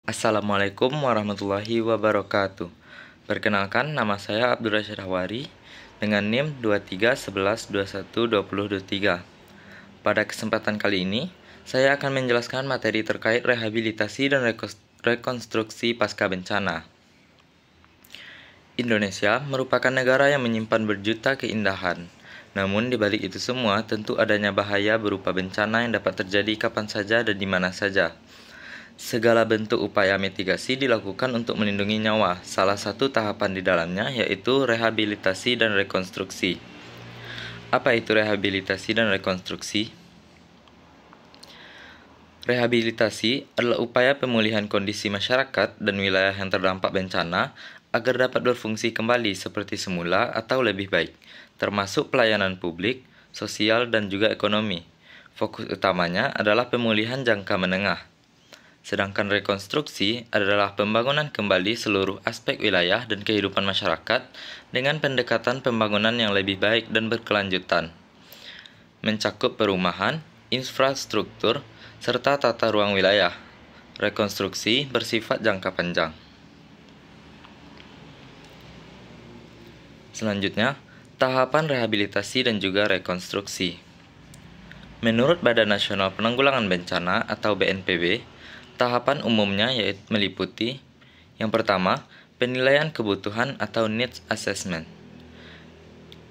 Assalamualaikum warahmatullahi wabarakatuh. Perkenalkan, nama saya Abdul Rasyid Hawari dengan NIM 2311212023. Pada kesempatan kali ini, saya akan menjelaskan materi terkait rehabilitasi dan rekonstruksi pasca bencana. Indonesia merupakan negara yang menyimpan berjuta keindahan. Namun di balik itu semua, tentu adanya bahaya berupa bencana yang dapat terjadi kapan saja dan di mana saja. Segala bentuk upaya mitigasi dilakukan untuk melindungi nyawa. Salah satu tahapan di dalamnya yaitu rehabilitasi dan rekonstruksi. Apa itu rehabilitasi dan rekonstruksi? Rehabilitasi adalah upaya pemulihan kondisi masyarakat dan wilayah yang terdampak bencana agar dapat berfungsi kembali seperti semula atau lebih baik, termasuk pelayanan publik, sosial, dan juga ekonomi. Fokus utamanya adalah pemulihan jangka menengah. Sedangkan rekonstruksi adalah pembangunan kembali seluruh aspek wilayah dan kehidupan masyarakat dengan pendekatan pembangunan yang lebih baik dan berkelanjutan. Mencakup perumahan, infrastruktur, serta tata ruang wilayah. Rekonstruksi bersifat jangka panjang. Selanjutnya, tahapan rehabilitasi dan juga rekonstruksi. Menurut Badan Nasional Penanggulangan Bencana atau BNPB, tahapan umumnya yaitu meliputi yang pertama, penilaian kebutuhan atau needs assessment.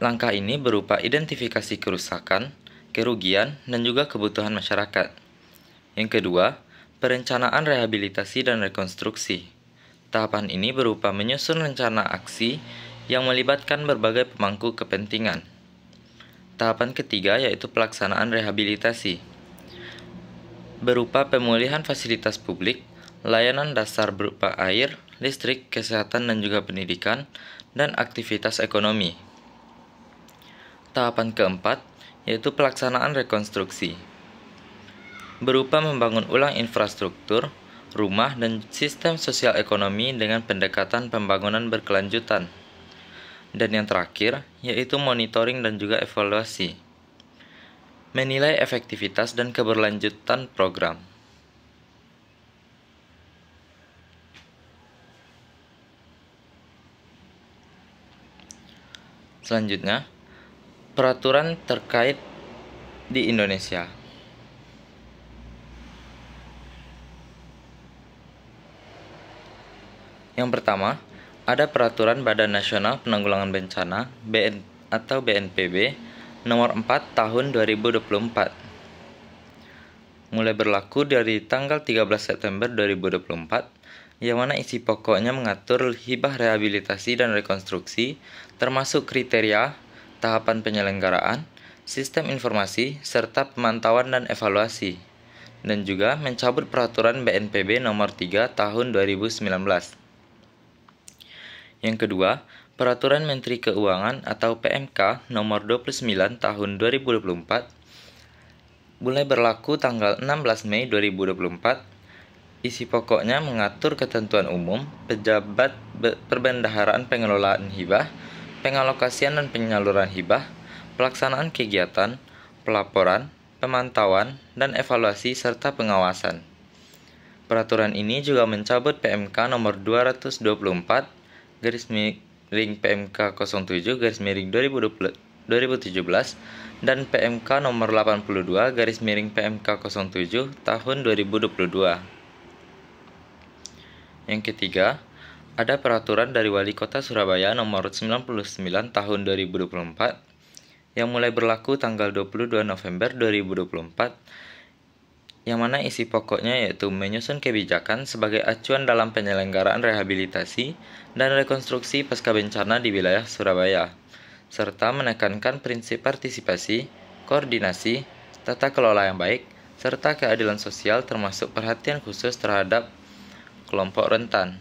Langkah ini berupa identifikasi kerusakan, kerugian, dan juga kebutuhan masyarakat. Yang kedua, perencanaan rehabilitasi dan rekonstruksi. Tahapan ini berupa menyusun rencana aksi yang melibatkan berbagai pemangku kepentingan. Tahapan ketiga yaitu pelaksanaan rehabilitasi, berupa pemulihan fasilitas publik, layanan dasar berupa air, listrik, kesehatan, dan juga pendidikan, dan aktivitas ekonomi. Tahapan keempat yaitu pelaksanaan rekonstruksi, berupa membangun ulang infrastruktur, rumah, dan sistem sosial ekonomi dengan pendekatan pembangunan berkelanjutan. Dan yang terakhir yaitu monitoring dan juga evaluasi, menilai efektivitas dan keberlanjutan program. Selanjutnya, peraturan terkait di Indonesia. Yang pertama, ada Peraturan Badan Nasional Penanggulangan Bencana atau BNPB Nomor 4 Tahun 2024. Mulai berlaku dari tanggal 13 September 2024, yang mana isi pokoknya mengatur hibah rehabilitasi dan rekonstruksi, termasuk kriteria, tahapan penyelenggaraan, sistem informasi, serta pemantauan dan evaluasi, dan juga mencabut Peraturan BNPB Nomor 3 Tahun 2019. Yang kedua, Peraturan Menteri Keuangan atau PMK Nomor 29 Tahun 2024 mulai berlaku tanggal 16 Mei 2024. Isi pokoknya mengatur ketentuan umum, pejabat perbendaharaan pengelolaan hibah, pengalokasian dan penyaluran hibah, pelaksanaan kegiatan, pelaporan, pemantauan, dan evaluasi serta pengawasan. Peraturan ini juga mencabut PMK Nomor 224 PMK 07 2017 dan PMK nomor 82 PMK 07 tahun 2022. Yang ketiga, ada peraturan dari Wali Kota Surabaya nomor 99 tahun 2024 yang mulai berlaku tanggal 22 November 2024, yang mana isi pokoknya yaitu menyusun kebijakan sebagai acuan dalam penyelenggaraan rehabilitasi dan rekonstruksi pasca bencana di wilayah Surabaya, serta menekankan prinsip partisipasi, koordinasi, tata kelola yang baik, serta keadilan sosial termasuk perhatian khusus terhadap kelompok rentan.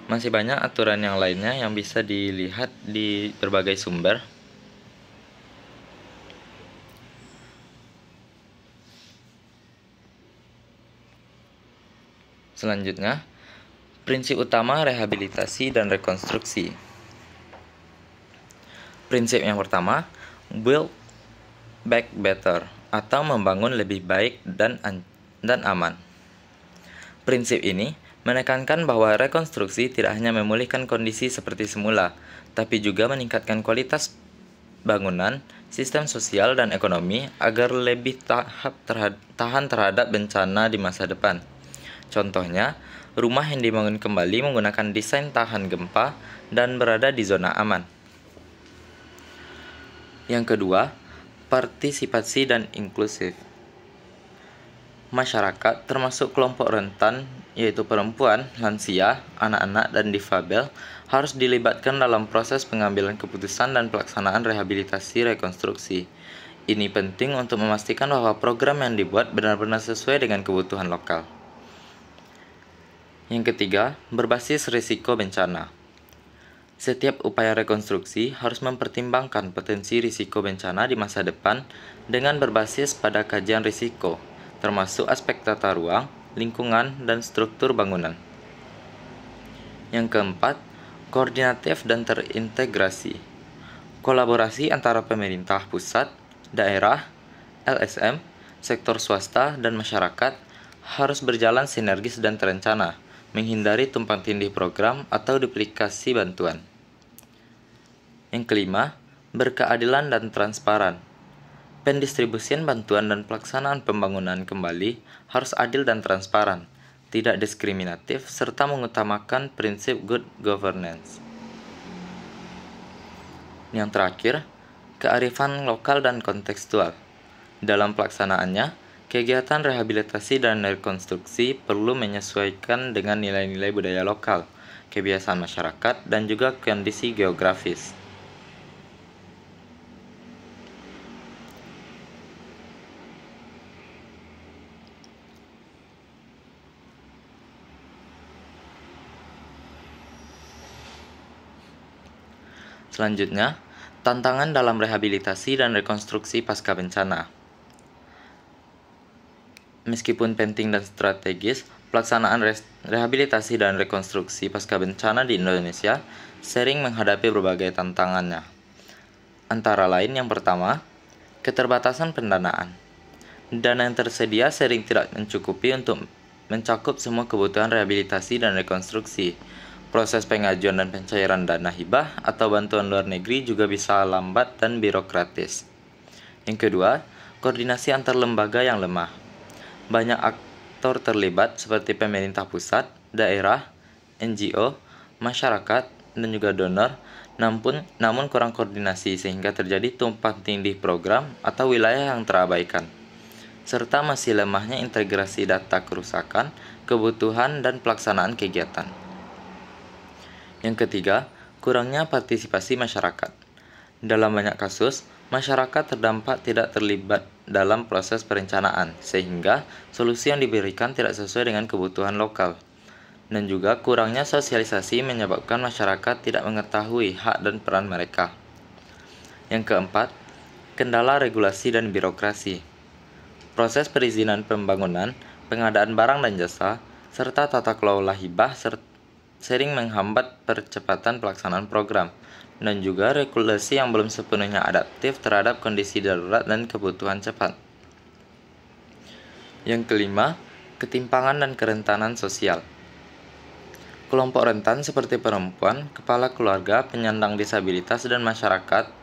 Masih banyak aturan yang lainnya yang bisa dilihat di berbagai sumber. Selanjutnya, prinsip utama rehabilitasi dan rekonstruksi. Prinsip yang pertama, build back better atau membangun lebih baik dan dan aman. Prinsip ini menekankan bahwa rekonstruksi tidak hanya memulihkan kondisi seperti semula, tapi juga meningkatkan kualitas bangunan, sistem sosial, dan ekonomi agar lebih tahan terhadap bencana di masa depan. Contohnya, rumah yang dibangun kembali menggunakan desain tahan gempa dan berada di zona aman. Yang kedua, partisipasi dan inklusif. Masyarakat, termasuk kelompok rentan, yaitu perempuan, lansia, anak-anak, dan difabel, harus dilibatkan dalam proses pengambilan keputusan dan pelaksanaan rehabilitasi rekonstruksi. Ini penting untuk memastikan bahwa program yang dibuat benar-benar sesuai dengan kebutuhan lokal. Yang ketiga, berbasis risiko bencana. Setiap upaya rekonstruksi harus mempertimbangkan potensi risiko bencana di masa depan dengan berbasis pada kajian risiko, termasuk aspek tata ruang, lingkungan, dan struktur bangunan. Yang keempat, koordinatif dan terintegrasi. Kolaborasi antara pemerintah pusat, daerah, LSM, sektor swasta, dan masyarakat harus berjalan sinergis dan terencana, menghindari tumpang tindih program atau duplikasi bantuan. Yang kelima, berkeadilan dan transparan. Pendistribusian bantuan dan pelaksanaan pembangunan kembali harus adil dan transparan, tidak diskriminatif, serta mengutamakan prinsip good governance. Yang terakhir, kearifan lokal dan kontekstual. Dalam pelaksanaannya, kegiatan rehabilitasi dan rekonstruksi perlu menyesuaikan dengan nilai-nilai budaya lokal, kebiasaan masyarakat, dan juga kondisi geografis. Selanjutnya, tantangan dalam rehabilitasi dan rekonstruksi pasca bencana. Meskipun penting dan strategis, pelaksanaan rehabilitasi dan rekonstruksi pasca bencana di Indonesia sering menghadapi berbagai tantangannya. Antara lain yang pertama, keterbatasan pendanaan. Dana yang tersedia sering tidak mencukupi untuk mencakup semua kebutuhan rehabilitasi dan rekonstruksi. Proses pengajuan dan pencairan dana hibah atau bantuan luar negeri juga bisa lambat dan birokratis. Yang kedua, koordinasi antar lembaga yang lemah. Banyak aktor terlibat seperti pemerintah pusat, daerah, NGO, masyarakat, dan juga donor, namun kurang koordinasi sehingga terjadi tumpang tindih program atau wilayah yang terabaikan. Serta masih lemahnya integrasi data kerusakan, kebutuhan, dan pelaksanaan kegiatan. Yang ketiga, kurangnya partisipasi masyarakat. Dalam banyak kasus, masyarakat terdampak tidak terlibat dalam proses perencanaan, sehingga solusi yang diberikan tidak sesuai dengan kebutuhan lokal. Dan juga kurangnya sosialisasi menyebabkan masyarakat tidak mengetahui hak dan peran mereka. Yang keempat, kendala regulasi dan birokrasi. Proses perizinan pembangunan, pengadaan barang dan jasa, serta tata kelola hibah sering menghambat percepatan pelaksanaan program, dan juga regulasi yang belum sepenuhnya adaptif terhadap kondisi darurat dan kebutuhan cepat. Yang kelima, ketimpangan dan kerentanan sosial. Kelompok rentan seperti perempuan, kepala keluarga, penyandang disabilitas, dan masyarakat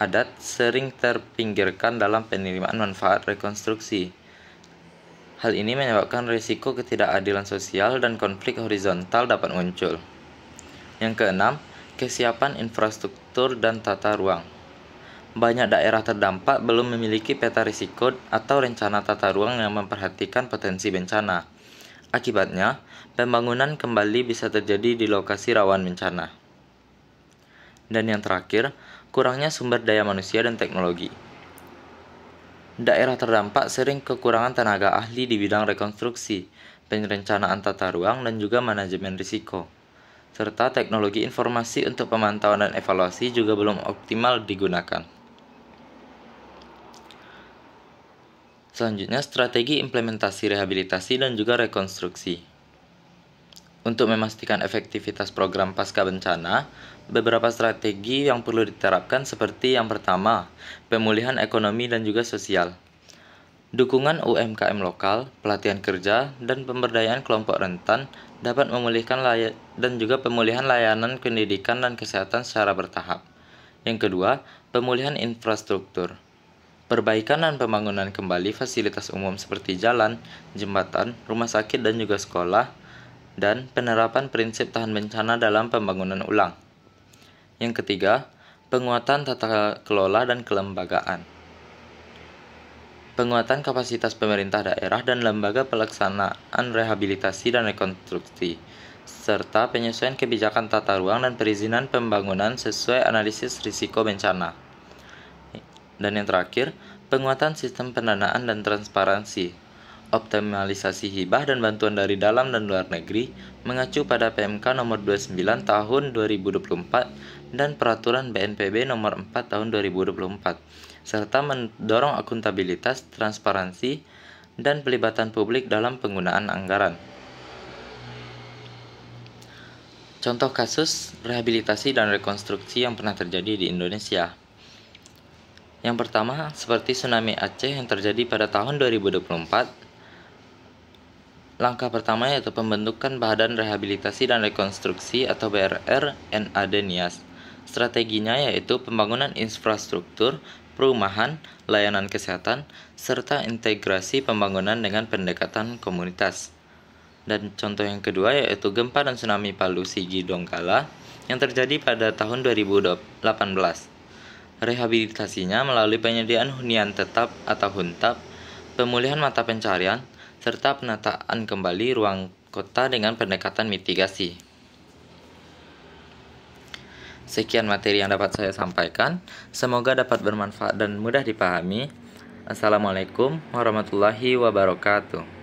adat sering terpinggirkan dalam penerimaan manfaat rekonstruksi. Hal ini menyebabkan risiko ketidakadilan sosial dan konflik horizontal dapat muncul. Yang keenam, kesiapan infrastruktur dan tata ruang. Banyak daerah terdampak belum memiliki peta risiko atau rencana tata ruang yang memperhatikan potensi bencana. Akibatnya, pembangunan kembali bisa terjadi di lokasi rawan bencana. Dan yang terakhir, kurangnya sumber daya manusia dan teknologi. Daerah terdampak sering kekurangan tenaga ahli di bidang rekonstruksi, perencanaan tata ruang, dan juga manajemen risiko. Serta teknologi informasi untuk pemantauan dan evaluasi juga belum optimal digunakan. Selanjutnya, strategi implementasi rehabilitasi dan juga rekonstruksi. Untuk memastikan efektivitas program pasca bencana, beberapa strategi yang perlu diterapkan seperti yang pertama, pemulihan ekonomi dan juga sosial. Dukungan UMKM lokal, pelatihan kerja, dan pemberdayaan kelompok rentan dapat memulihkan dan juga pemulihan layanan pendidikan dan kesehatan secara bertahap. Yang kedua, pemulihan infrastruktur. Perbaikan dan pembangunan kembali fasilitas umum seperti jalan, jembatan, rumah sakit dan juga sekolah, dan penerapan prinsip tahan bencana dalam pembangunan ulang. Yang ketiga, penguatan tata kelola dan kelembagaan. Penguatan kapasitas pemerintah daerah dan lembaga pelaksanaan rehabilitasi dan rekonstruksi, serta penyesuaian kebijakan tata ruang dan perizinan pembangunan sesuai analisis risiko bencana. Dan yang terakhir, penguatan sistem pendanaan dan transparansi, optimalisasi hibah dan bantuan dari dalam dan luar negeri mengacu pada PMK nomor 29 tahun 2024 dan peraturan BNPB nomor 4 tahun 2024, serta mendorong akuntabilitas, transparansi, dan pelibatan publik dalam penggunaan anggaran. Contoh kasus rehabilitasi dan rekonstruksi yang pernah terjadi di Indonesia. Yang pertama, seperti tsunami Aceh yang terjadi pada tahun 2024. Langkah pertama yaitu pembentukan Badan Rehabilitasi dan Rekonstruksi atau BRR NAD Nias. Strateginya yaitu pembangunan infrastruktur, perumahan, layanan kesehatan, serta integrasi pembangunan dengan pendekatan komunitas. Dan contoh yang kedua yaitu gempa dan tsunami Palu Sigi Donggala yang terjadi pada tahun 2018. Rehabilitasinya melalui penyediaan hunian tetap atau huntap, pemulihan mata pencarian, serta penataan kembali ruang kota dengan pendekatan mitigasi. Sekian materi yang dapat saya sampaikan. Semoga dapat bermanfaat dan mudah dipahami. Assalamualaikum warahmatullahi wabarakatuh.